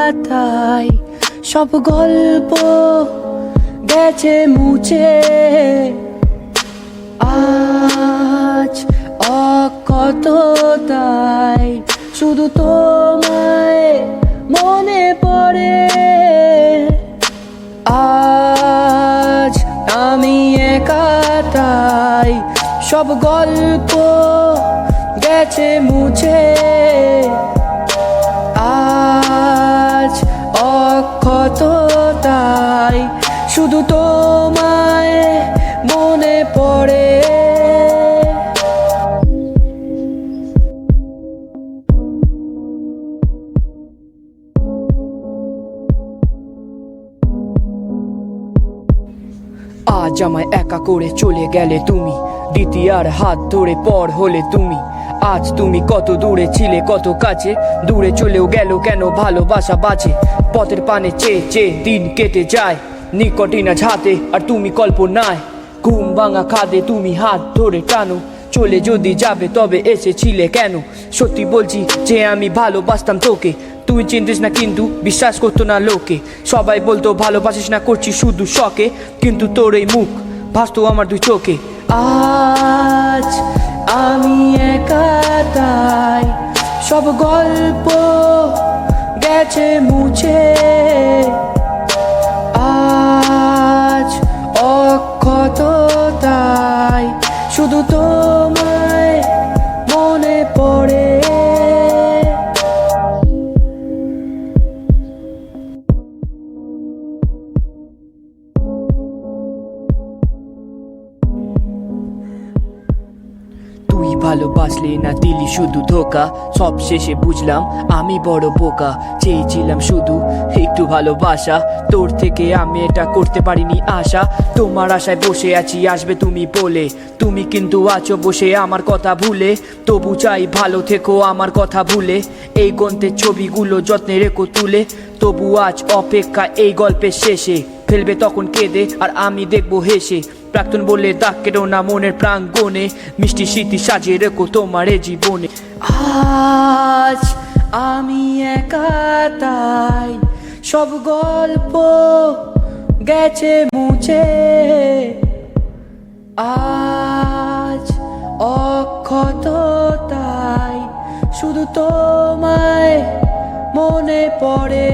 খাতায় সব গল্প গেছে মুছে, আজ অক্ষত তাই শুধু তোমায় মনে পড়ে। আজ আমি একা তাই সব গল্প গেছে মুছে, আজ অক্ষত তাই শুধু তোমায় মনে পড়ে। আজ আমায় একা করে চলে গেলে তুমি, দ্বিতীয়ার হাত ধরে পর হলে তুমি। আজ তুমি কত দূরে ছিলে কত কাছে, দূরে চলেও গেল কেন ভালোবাসা বাঁচে। পথের পানে চেয়ে চেয়ে দিন কেটে যায়, নিকটই না হাতে আর তুমি কল্পনায়। ঘুম ভাঙা খাদে তুমি হাত ধরে টানো, চলে যদি যাবে তবে এসেছিলে কেন। সত্যি বলছি যে আমি ভালোবাসতাম তোকে, তুই চিনতিস না কিন্তু বিশ্বাস করতো না লোকে। সবাই বলতো ভালোবাসিস না করছি শুধু শখে, কিন্তু তোর এই মুখ ভাসতো আমার দুই চোখে। আজ আমি একা তাই সব গল্প গেছে মুছে, আজ অক্ষত তাই শুধু তোমায় মনে পড়ে। তুই ভালোবাসলি না দিলি শুধু ধোকা, সব শেষে বুঝলাম আমি বড় বোকা। চেয়েছিলাম শুধু একটু ভালোবাসা, তোর থেকে আমি এটা করতে পারিনি আশা। তোমার আশায় বসে আছি আসবে তুমি বলে, তুমি কিন্তু আছো বসে আমার কথা ভুলে। তবু চাই ভালো থেকো আমার কথা ভুলে, এই গন্তের ছবিগুলো যত্নে রেখো তুলে। তবু আজ অপেক্ষা এই গল্পের শেষে, ফেলবে তখন কেঁদে আর আমি দেখবো হেসে। প্রাক্তন বলে দাগ কেটো না মনের প্রাঙ্গণে, মিষ্টি স্মৃতি সাজিয়ে রেখো তোমার জীবনে। আজ আমি একা তাই সব গল্প গেছে মুছে, আজ অক্ষত তাই শুধু তোমায় মনে পড়ে।